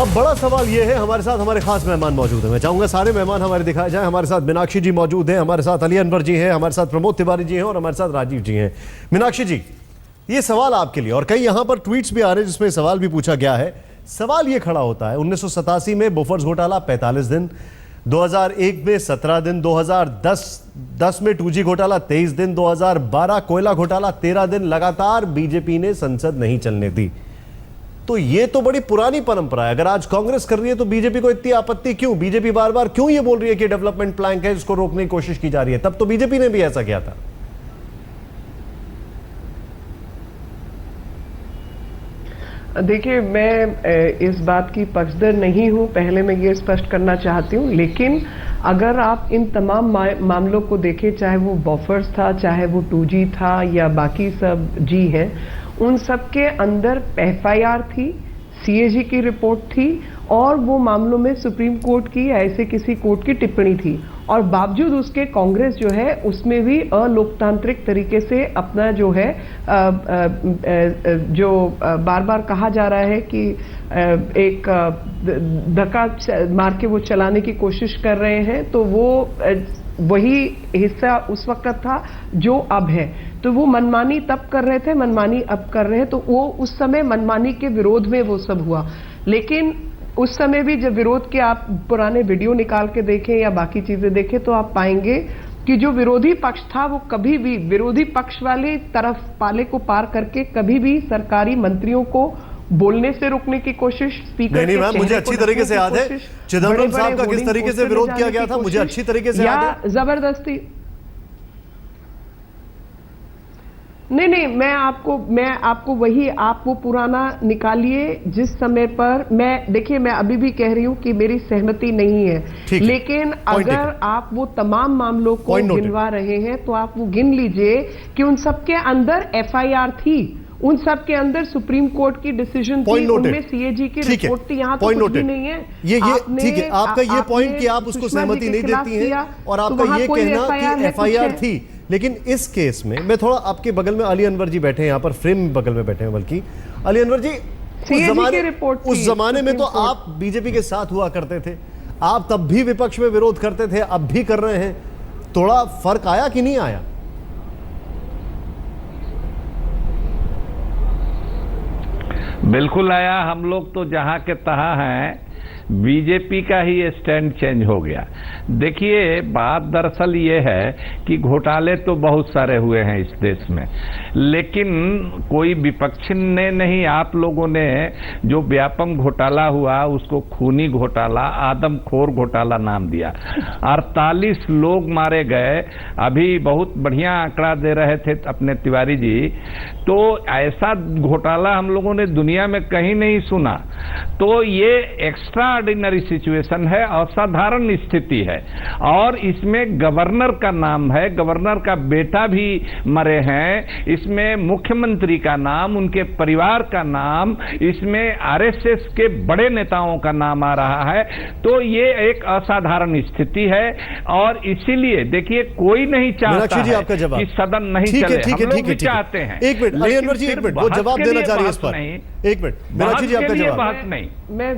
अब बड़ा सवाल ये है, हमारे साथ हमारे खास मेहमान मौजूद हैं। मैं चाहूंगा सारे मेहमान हमारे दिखाए जाएं। हमारे साथ मीनाक्षी जी मौजूद हैं, हमारे साथ अली अनवर जी हैं, हमारे साथ प्रमोद तिवारी जी हैं और हमारे साथ राजीव जी हैं। मीनाक्षी जी, ये सवाल आपके लिए, और कई यहां पर ट्वीट्स भी आ रहे हैं जिसमें सवाल भी पूछा गया है। सवाल ये खड़ा होता है, 1987 में बोफर्स घोटाला 45 दिन, 2001 में 17 दिन, 2010 में 2G घोटाला 23 दिन, 2012 कोयला घोटाला 13 दिन, लगातार बीजेपी ने संसद नहीं चलने दी। तो ये तो बड़ी पुरानी परंपरा है। अगर आज कांग्रेस कर रही है तो बीजेपी को इतनी आपत्ति क्यों? बीजेपी बार बार क्यों ये बोल रही है कि डेवलपमेंट प्लान है, इसको रोकने की कोशिश की जा रही है? तब तो बीजेपी ने भी ऐसा किया था। देखिए, मैं इस बात की पक्षधर नहीं हूं, पहले मैं ये स्पष्ट करना चाहती हूं। लेकिन अगर आप इन तमाम मामलों को देखें, चाहे वो बॉफर्स था, चाहे वो 2G था या बाकी सब जी है, उन सब के अंदर FIR थी, CAG की रिपोर्ट थी और वो मामलों में सुप्रीम कोर्ट की या ऐसे किसी कोर्ट की टिप्पणी थी। और बावजूद उसके कांग्रेस जो है उसमें भी अलोकतांत्रिक तरीके से अपना जो है जो बार बार कहा जा रहा है कि एक धक्का मार के वो चलाने की कोशिश कर रहे हैं, तो वो वही हिस्सा उस वक्त था जो अब है। तो वो मनमानी तब कर रहे थे, मनमानी अब कर रहे हैं। तो वो उस समय मनमानी के विरोध में वो सब हुआ। लेकिन उस समय भी जब विरोध के आप पुराने वीडियो निकाल के देखें या बाकी चीजें देखें तो आप पाएंगे कि जो विरोधी पक्ष था वो कभी भी विरोधी पक्ष वाले तरफ पाले को पार करके कभी भी सरकारी मंत्रियों को बोलने से रोकने की कोशिश, स्पीकर नहीं मैम, मुझे अच्छी तरीके से याद है चिदम्बरम साहब का किस तरीके से विरोध किया गया था, मुझे अच्छी तरीके से याद है। जबरदस्ती नहीं, मैं आपको वही, आप वो पुराना निकालिए जिस समय पर देखिए, मैं अभी भी कह रही हूं कि मेरी सहमति नहीं है, लेकिन अगर आप वो तमाम मामलों को गिनवा रहे हैं तो आप वो गिन लीजिए कि उन सब के अंदर FIR थी, उन सब के अंदर सुप्रीम कोर्ट की डिसीजन थी, उनमें CAG की रिपोर्ट थी। यहाँ तो कुछ भी नहीं है। ये ठीक है, आपका ये पॉइंट कि आप उसको सहमति नहीं देती हैं और आपका ये कहना कि FIR थी। लेकिन इस केस में मैं थोड़ा, आपके बगल में अली अनवर जी बैठे हैं, यहाँ पर फ्रेम बगल में बैठे हैं, बल्कि अली अनवर जी, उस जमाने में तो आप बीजेपी के साथ हुआ करते थे, आप तब भी विपक्ष में विरोध करते थे, अब भी कर रहे हैं। थोड़ा फर्क आया कि नहीं आया? बिल्कुल आया। हम लोग तो जहां के तहां हैं, बीजेपी का ही स्टैंड चेंज हो गया। देखिए, बात दरअसल ये है कि घोटाले तो बहुत सारे हुए हैं इस देश में, लेकिन कोई विपक्ष ने नहीं, आप लोगों ने जो व्यापम घोटाला हुआ उसको खूनी घोटाला, आदमखोर घोटाला नाम दिया। 48 लोग मारे गए। अभी बहुत बढ़िया आंकड़ा दे रहे थे अपने तिवारी जी, तो ऐसा घोटाला हम लोगों ने दुनिया में कहीं नहीं सुना। तो ये एक्स्ट्रा ऑर्डिनरी सिचुएशन है, असाधारण स्थिति है। और इसमें गवर्नर का नाम है, गवर्नर का बेटा भी मरे हैं, इसमें मुख्यमंत्री का नाम, उनके परिवार का नाम, इसमें RSS के बड़े नेताओं का नाम आ रहा है। तो ये एक असाधारण स्थिति है और इसीलिए देखिए, कोई नहीं चाहता है कि सदन नहीं चले। हम लोग भी चाहते हैं। एक मिनट अली अनवर जी, एक मिनट, वो जवाब देना चाह रही है इस पर। एक मिनट मीनाक्षी जी, आपका जवाब। बात नहीं, मैं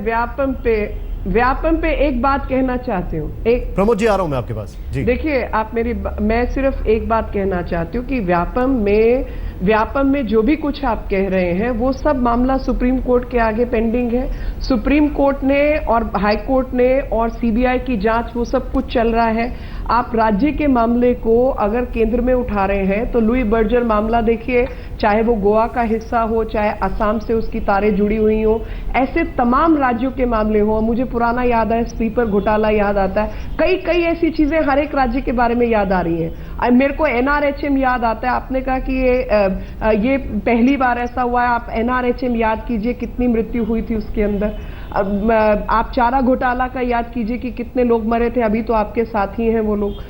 व्यापम पे एक बात कहना चाहती हूँ। प्रमोद जी, आ रहा हूं मैं आपके पास जी। देखिए, आप मैं सिर्फ एक बात कहना चाहती हूँ कि व्यापम में जो भी कुछ आप कह रहे हैं वो सब मामला सुप्रीम कोर्ट के आगे पेंडिंग है। सुप्रीम कोर्ट ने और हाई कोर्ट ने और CBI की जांच, वो सब कुछ चल रहा है। आप राज्य के मामले को अगर केंद्र में उठा रहे हैं तो लुई बर्जर मामला देखिए, चाहे वो गोवा का हिस्सा हो, चाहे असम से उसकी तारें जुड़ी हुई हो, ऐसे तमाम राज्यों के मामले हो। मुझे पुराना याद है, स्लीपर घोटाला याद आता है, कई ऐसी चीजें हर एक राज्य के बारे में याद आ रही हैं। मेरे को NRHM याद आता है। आपने कहा कि ये पहली बार ऐसा हुआ है, आप NRHM याद कीजिए, कितनी मृत्यु हुई थी उसके अंदर। आप चारा घोटाला का याद कीजिए कि कितने लोग मरे थे, अभी तो आपके साथ ही हैं वो लोग।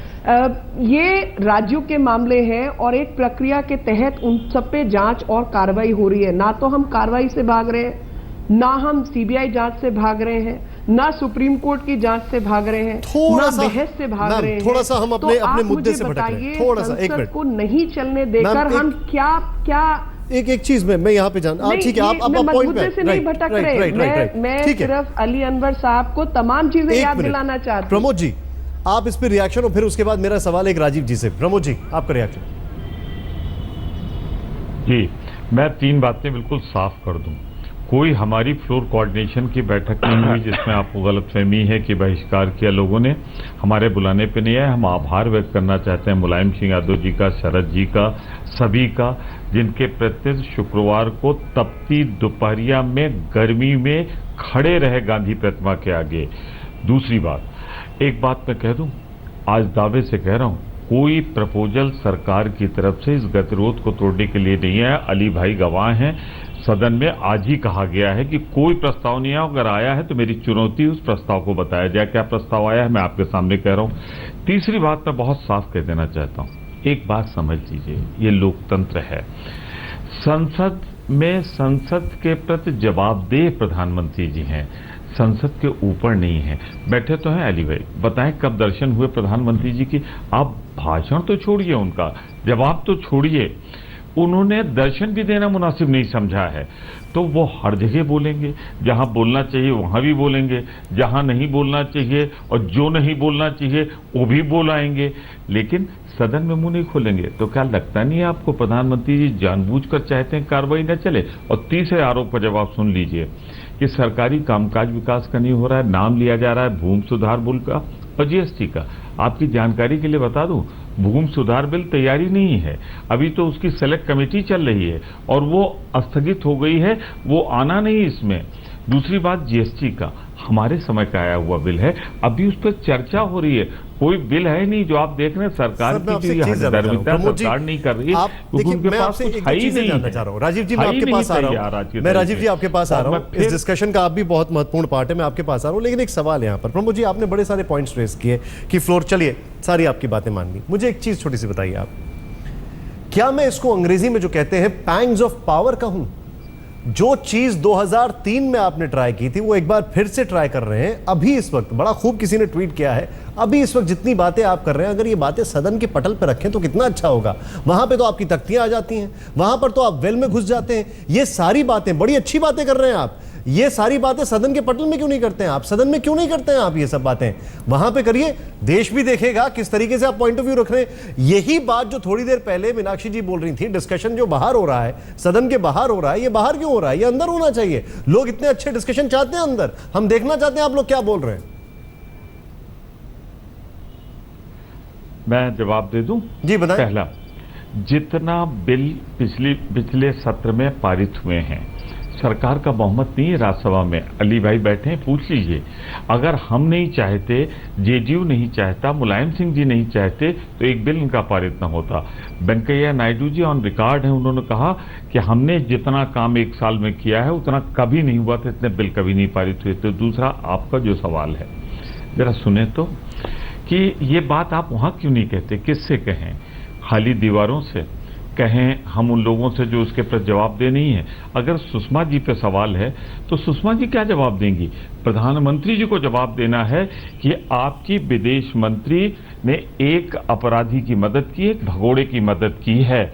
ये राज्यों के मामले हैं और एक प्रक्रिया के तहत उन सब पे जांच और कार्रवाई हो रही है। ना तो हम कार्रवाई से भाग रहे हैं, ना हम CBI जांच से भाग रहे हैं, ना सुप्रीम कोर्ट की जांच से भाग रहे हैं, ना बहस से भाग रहे हैं। थोड़ा सा हम अपने मुद्दे से भटक रहे हैं। थोड़ा सा, एक मिनट को नहीं चलने देकर हम क्या एक एक चीज में मैं यहाँ पे जान नहीं, ठीक है, आप मैं पॉइंट मुद्दे से नहीं भटक रहे, मैं ठीक है, सिर्फ अली अनवर साहब को तमाम चीजें एक याद मिनट। दिलाना चाहती हूँ। प्रमोद जी आप इस पर रिएक्शन, और फिर उसके बाद मेरा सवाल एक राजीव जी से। प्रमोद जी आपका रिएक्शन। जी, मैं 3 बातें बिल्कुल साफ कर दूं। कोई हमारी फ्लोर कोऑर्डिनेशन की बैठक नहीं हुई जिसमें आपको गलतफहमी है कि बहिष्कार किया लोगों ने। हमारे बुलाने पे नहीं आए। हम आभार व्यक्त करना चाहते हैं मुलायम सिंह यादव जी का, शरद जी का, सभी का, जिनके प्रति शुक्रवार को तपती दोपहरिया में गर्मी में खड़े रहे गांधी प्रतिमा के आगे। दूसरी बात, एक बात मैं कह दूं, आज दावे से कह रहा हूं, कोई प्रपोजल सरकार की तरफ से इस गतिरोध को तोड़ने के लिए नहीं है। अली भाई गवाह हैं, सदन में आज ही कहा गया है कि कोई प्रस्ताव नहीं है, अगर आया है तो मेरी चुनौती उस प्रस्ताव को बताया जाए। क्या प्रस्ताव आया है मैं आपके सामने कह रहा हूं। तीसरी बात मैं बहुत साफ कह देना चाहता हूं, एक बात समझ लीजिए, ये लोकतंत्र है। संसद में संसद के प्रति जवाबदेह प्रधानमंत्री जी हैं, संसद के ऊपर नहीं है। बैठे तो हैं अली भाई, बताएं कब दर्शन हुए प्रधानमंत्री जी की? आप भाषण तो छोड़िए, उनका जवाब तो छोड़िए, उन्होंने दर्शन भी देना मुनासिब नहीं समझा है। तो वो हर जगह बोलेंगे, जहां बोलना चाहिए वहां भी बोलेंगे, जहां नहीं बोलना चाहिए और जो नहीं बोलना चाहिए वो भी बोलाएंगे, लेकिन सदन में मुंह नहीं खोलेंगे। तो क्या लगता नहीं है आपको प्रधानमंत्री जी जानबूझकर चाहते हैं कार्रवाई न चले? और तीसरे आरोप का जवाब सुन लीजिए कि सरकारी कामकाज विकास का नहीं हो रहा है, नाम लिया जा रहा है भूमि सुधार बिल का और जीएसटी का। आपकी जानकारी के लिए बता दूं, भूमि सुधार बिल तैयारी नहीं है, अभी तो उसकी सेलेक्ट कमेटी चल रही है और वो स्थगित हो गई है, वो आना नहीं इसमें। दूसरी बात, जीएसटी का हमारे समय का आया हुआ बिल है, अभी उस पर चर्चा हो रही है। कोई बिल है नहीं जो आप देख रहे हैं सरकार की हठधर्मिता सरकार नहीं कर रही है, क्योंकि उनके पास कुछ है ही नहीं है। राजीव जी मैं आपके पास आ रहा हूं, मैं राजीव जी आपके पास आ रहा हूं, इस डिस्कशन का आप भी बहुत महत्वपूर्ण पार्ट है, मैं आपके पास आ रहा हूं। लेकिन एक सवाल यहाँ पर, प्रमोद जी आपने बड़े सारे पॉइंट्स रेस किए कि फ्लोर, चलिए सारी आपकी बातें मान ली, मुझे एक चीज छोटी सी बताइए आप, क्या मैं इसको अंग्रेजी में जो कहते हैं पैंग्स ऑफ पावर कहूं? जो चीज 2003 में आपने ट्राई की थी वो एक बार फिर से ट्राई कर रहे हैं अभी इस वक्त। बड़ा खूब किसी ने ट्वीट किया है, अभी इस वक्त जितनी बातें आप कर रहे हैं अगर ये बातें सदन के पटल पर रखें तो कितना अच्छा होगा। वहां पे तो आपकी तख्तियां आ जाती हैं, वहां पर तो आप वेल में घुस जाते हैं। ये सारी बातें, बड़ी अच्छी बातें कर रहे हैं आप, ये सारी बातें सदन के पटल में क्यों नहीं करते हैं आप? सदन में क्यों नहीं करते हैं आप ये सब बातें? वहां पे करिए, देश भी देखेगा किस तरीके से आप पॉइंट ऑफ व्यू रख रहे हैं। यही बात जो थोड़ी देर पहले मीनाक्षी जी बोल रही थी, डिस्कशन जो बाहर हो रहा है, सदन के बाहर हो रहा है, ये बाहर क्यों हो रहा है? ये अंदर होना चाहिए। लोग इतने अच्छे डिस्कशन चाहते हैं अंदर, हम देखना चाहते हैं आप लोग क्या बोल रहे हैं। मैं जवाब दे दूं? जी बताएं। पहला, जितना बिल पिछले सत्र में पारित हुए हैं, सरकार का बहुमत नहीं है राज्यसभा में। अली भाई बैठे हैं, पूछ लीजिए। अगर हम नहीं चाहते, जेडीयू नहीं चाहता, मुलायम सिंह जी नहीं चाहते, तो एक बिल इनका पारित न होता। वेंकैया नायडू जी ऑन रिकॉर्ड हैं, उन्होंने कहा कि हमने जितना काम 1 साल में किया है उतना कभी नहीं हुआ था, इतने बिल कभी नहीं पारित हुए। तो दूसरा आपका जो सवाल है, जरा सुने तो, कि ये बात आप वहां क्यों नहीं कहते? किससे कहें? खाली दीवारों से कहें? हम उन लोगों से जो उसके पर जवाब दे नहीं है। अगर सुषमा जी पे सवाल है तो सुषमा जी क्या जवाब देंगी? प्रधानमंत्री जी को जवाब देना है कि आपकी विदेश मंत्री ने एक अपराधी की मदद की, एक भगोड़े की मदद की है,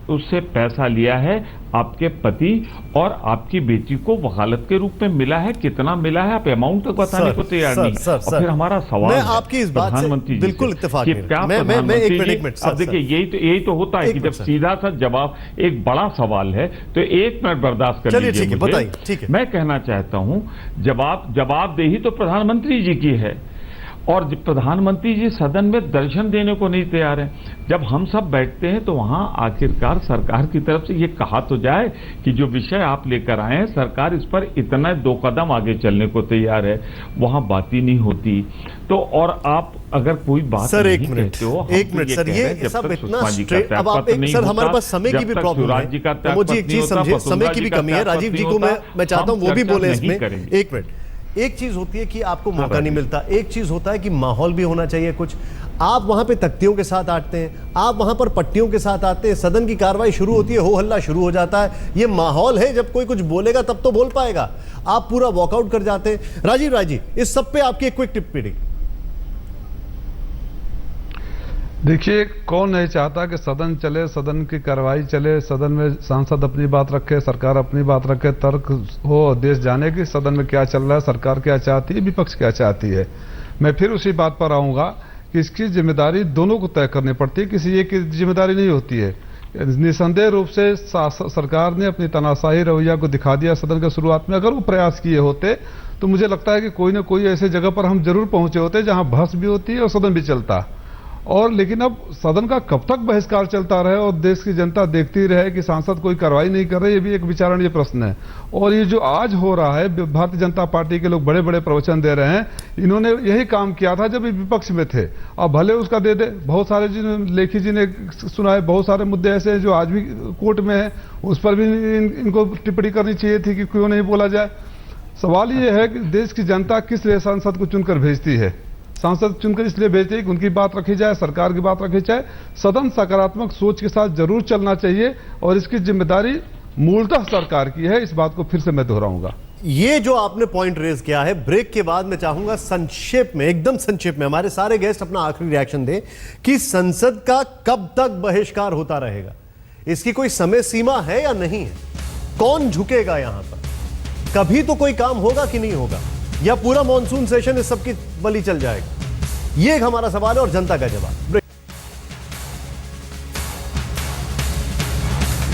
उससे पैसा लिया है, आपके पति और आपकी बेटी को वकालत के रूप में मिला है। कितना मिला है आप अमाउंट तक बताने को तैयार नहीं। और फिर हमारा सवाल मैं है आपकी इस बात से बिल्कुल इत्तेफाक नहीं। क्या मैं एक मिनट अब देखिए, यही तो होता है कि जब सीधा सा जवाब, एक बड़ा सवाल है तो 1 मिनट बर्दाश्त कर लीजिए। ठीक है, बताइए। ठीक है, मैं कहना चाहता हूं, जवाबदेही तो प्रधानमंत्री जी की है और प्रधानमंत्री जी सदन में दर्शन देने को नहीं तैयार हैं। जब हम सब बैठते हैं तो वहां आखिरकार सरकार की तरफ से ये कहा तो जाए कि जो विषय आप लेकर आए हैं, सरकार इस पर इतना 2 कदम आगे चलने को तैयार है। वहां बात ही नहीं होती। तो और आप अगर कोई बात सर, नहीं एक मिनट सर, ये सब इतना स्ट्रेट, अब आप सर, हमारे पास समय की भी प्रॉब्लम है। प्रमोद जी एक चीज समझे, समय की भी कमी है। राजीव जी को मैं चाहता हूं वो भी बोले इसमें। एक मिनट, एक चीज होती है कि आपको मौका नहीं मिलता, एक चीज होता है कि माहौल भी होना चाहिए कुछ। आप वहां पे तख्तियों के साथ आते हैं, आप वहां पर पट्टियों के साथ आते हैं, सदन की कार्रवाई शुरू होती है, हो हल्ला शुरू हो जाता है। ये माहौल है, जब कोई कुछ बोलेगा तब तो बोल पाएगा। आप पूरा वॉकआउट कर जाते हैं। राजीव राय जी, इस सब पे आपकी एक क्विक टिप्पणी। देखिए, कौन नहीं चाहता कि सदन चले, सदन की कार्रवाई चले, सदन में सांसद अपनी बात रखे, सरकार अपनी बात रखे, तर्क हो, देश जाने कि सदन में क्या चल रहा है, सरकार क्या चाहती है, विपक्ष क्या चाहती है। मैं फिर उसी बात पर आऊंगा कि इसकी जिम्मेदारी दोनों को तय करनी पड़ती है, किसी एक की जिम्मेदारी नहीं होती है। निसंदेह रूप से सरकार ने अपनी तनाशाही रवैया को दिखा दिया सदन के शुरुआत में। अगर वो प्रयास किए होते तो मुझे लगता है कि कोई ना कोई ऐसे जगह पर हम जरूर पहुंचे होते जहां बहस भी होती है और सदन भी चलता। और लेकिन अब सदन का कब तक बहिष्कार चलता रहे और देश की जनता देखती रहे कि सांसद कोई कार्रवाई नहीं कर रहे, ये भी एक विचारणीय प्रश्न है। और ये जो आज हो रहा है, भारतीय जनता पार्टी के लोग बड़े बड़े प्रवचन दे रहे हैं, इन्होंने यही काम किया था जब ये विपक्ष में थे। अब भले उसका दे दे, बहुत सारे लेखी जी ने सुनाए, बहुत सारे मुद्दे ऐसे हैं जो आज भी कोर्ट में है, उस पर भी इनको टिप्पणी करनी चाहिए थी कि क्यों नहीं बोला जाए। सवाल ये है कि देश की जनता किस लिए सांसद को चुनकर भेजती है। सांसद चुनकर इसलिए भेजते हैं कि उनकी बात रखी जाए, सरकार की बात रखी जाए। सदन सकारात्मक सोच के साथ जरूर चलना चाहिए और इसकी जिम्मेदारी मूलतः सरकार की है। इस बात को फिर से मैं दोहराऊंगा। ये जो आपने पॉइंट रेज किया है, ब्रेक के बाद मैं चाहूंगा संक्षेप में, एकदम संक्षेप में हमारे सारे गेस्ट अपना आखिरी रिएक्शन दें कि संसद का कब तक बहिष्कार होता रहेगा। इसकी कोई समय सीमा है या नहीं है? कौन झुकेगा यहां पर? कभी तो कोई काम होगा कि नहीं होगा, या पूरा मॉनसून सेशन इस सबकी बलि चल जाएगा? ये एक हमारा सवाल है और जनता का जवाब।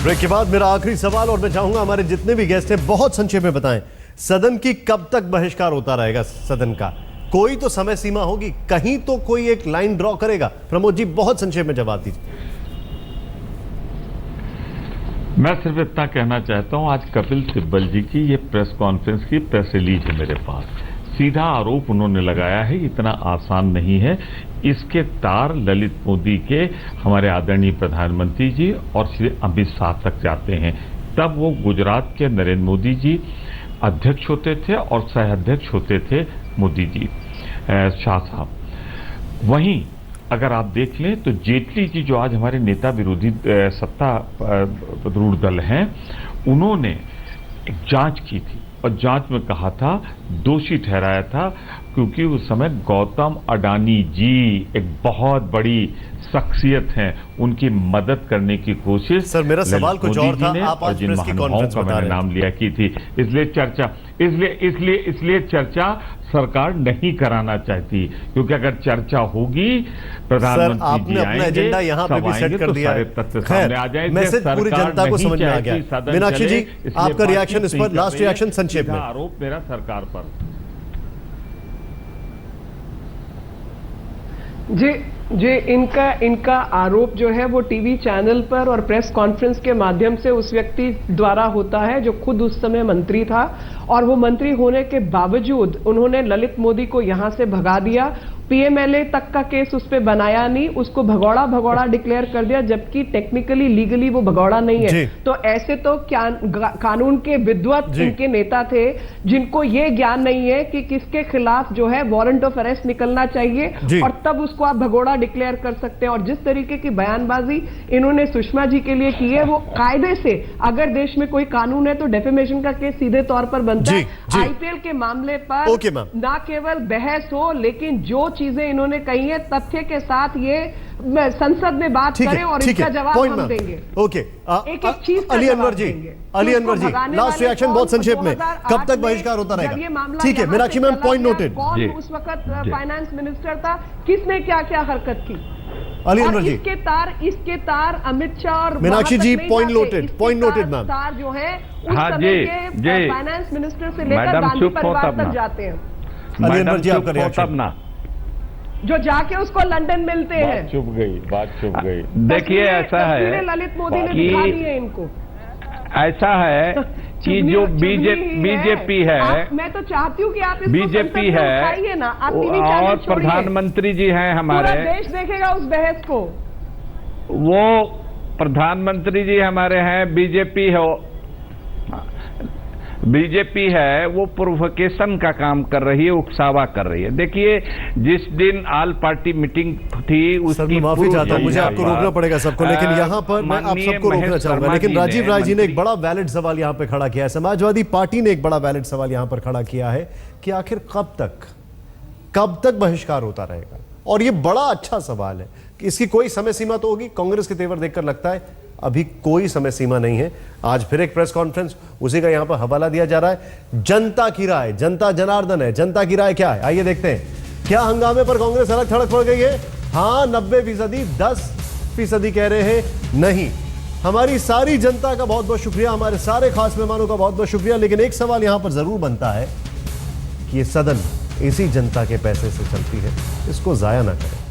ब्रेक के बाद मेरा आखिरी सवाल, और मैं चाहूंगा हमारे जितने भी गेस्ट हैं बहुत संक्षेप में बताएं, सदन की कब तक बहिष्कार होता रहेगा? सदन का कोई तो समय सीमा होगी, कहीं तो कोई एक लाइन ड्रॉ करेगा। प्रमोद जी, बहुत संक्षेप में जवाब दीजिए। मैं सिर्फ इतना कहना चाहता हूं, आज कपिल सिब्बल जी की ये प्रेस कॉन्फ्रेंस की प्रेस रिलीज है मेरे पास। सीधा आरोप उन्होंने लगाया है, इतना आसान नहीं है। इसके तार ललित मोदी के, हमारे आदरणीय प्रधानमंत्री जी और श्री अमित शाह तक जाते हैं। तब वो गुजरात के नरेंद्र मोदी जी अध्यक्ष होते थे और सह अध्यक्ष होते थे मोदी जी, शाह साहब। वहीं अगर आप देख लें तो जेटली जी, जो आज हमारे नेता विरोधी सत्तारूढ़ दल हैं, उन्होंने एक जांच की थी और जांच में कहा था, दोषी ठहराया था, क्योंकि उस समय गौतम अडानी जी एक बहुत बड़ी शख्सियत हैं, उनकी मदद करने की कोशिश सर, मेरा सवाल कुछ और था, आप आज प्रेस की कॉन्फ्रेंस का मैंने नाम लिया की थी, इसलिए चर्चा इसलिए चर्चा सरकार नहीं कराना चाहती, क्योंकि अगर चर्चा होगी, प्रधानमंत्री आपने अपना एजेंडा यहां पे भी सेट कर दिया है। खैर, मैसेज पूरी जनता को समझ में आ गया। मीनाक्षी जी, आपका रिएक्शन इस पर, लास्ट रिएक्शन संक्षेप में। आरोप मेरा सरकार पर। जी, इनका आरोप जो है वो टीवी चैनल पर और प्रेस कॉन्फ्रेंस के माध्यम से उस व्यक्ति द्वारा होता है जो खुद उस समय मंत्री था, और वो मंत्री होने के बावजूद उन्होंने ललित मोदी को यहां से भगा दिया। पीएमएलए तक का केस उस पर बनाया नहीं, उसको भगौड़ा डिक्लेयर कर दिया, जबकि टेक्निकली लीगली वो भगौड़ा नहीं है। तो ऐसे तो कानून के विद्वत इनके नेता थे, जिनको ये ज्ञान नहीं है कि किसके खिलाफ जो है वारंट ऑफ अरेस्ट निकलना चाहिए और तब उसको आप भगौड़ा डिक्लेयर कर सकते हैं। और जिस तरीके की बयानबाजी इन्होंने सुषमा जी के लिए की है, वो कायदे से अगर देश में कोई कानून है तो डेफेमेशन का केस सीधे तौर पर बनता है। आईपीएल के मामले पर ना केवल बहस हो, लेकिन जो चीजें इन्होंने कही है तथ्य के साथ ये संसद में बात करें और इसका जवाब हम देंगे। ओके, एक चीज अली अनवर जी, लास्ट रिएक्शन बहुत संक्षेप में, कब तक बहिष्कार होता रहेगा? ठीक है मीनाक्षी मैम, पॉइंट नोटेड। कौन उस वक्त फाइनेंस मिनिस्टर था, किसने क्या क्या हरकत की? अली अनवर जी, इसके तार अमित शाह और मीनाक्षी जी, पॉइंट नोटेड मैम। तार जो है उस समय के फाइनेंस मिनिस्टर से लेकर गांधी परिवार तक जाते हैं। अली अनवर जी, आपका रिएक्शन। जो जाके उसको लंदन मिलते हैं। बात चुप गई। देखिए, ऐसा है ललित मोदी ने दिखा दी है इनको। ऐसा है कि जो बीजेपी है, मैं तो चाहती हूँ कि आप बीजेपी है ना, आप और प्रधानमंत्री जी हैं हमारे, देश देखेगा उस बहस को। वो प्रधानमंत्री जी हमारे हैं, बीजेपी है, वो प्रोवोकेशन का काम कर रही है, उकसावा कर रही है। देखिए, जिस दिन ऑल पार्टी मीटिंग थी उसकी, माफी चाहता हूं, मुझे आपको रोकना पड़ेगा सबको, लेकिन यहां पर मैं आप सबको रोकना चाहूंगा। लेकिन राजीव राय जी ने एक बड़ा वैलिड सवाल यहां पे खड़ा किया है, समाजवादी पार्टी ने एक बड़ा वैलिड सवाल यहां पर खड़ा किया है कि आखिर कब तक बहिष्कार होता रहेगा? और ये बड़ा अच्छा सवाल है कि इसकी कोई समय सीमा तो होगी। कांग्रेस के तेवर देखकर लगता है अभी कोई समय सीमा नहीं है। आज फिर एक प्रेस कॉन्फ्रेंस, उसी का यहां पर हवाला दिया जा रहा है। जनता की राय, जनता जनार्दन है, जनता की राय क्या है, आइए देखते हैं। क्या हंगामे पर कांग्रेस अलग थलग पड़ गई है? हाँ 90%, 10% कह रहे हैं नहीं। हमारी सारी जनता का बहुत बहुत शुक्रिया, हमारे सारे खास मेहमानों का बहुत बहुत शुक्रिया। लेकिन एक सवाल यहां पर जरूर बनता है कि ये सदन इसी जनता के पैसे से चलती है, इसको जाया ना करें।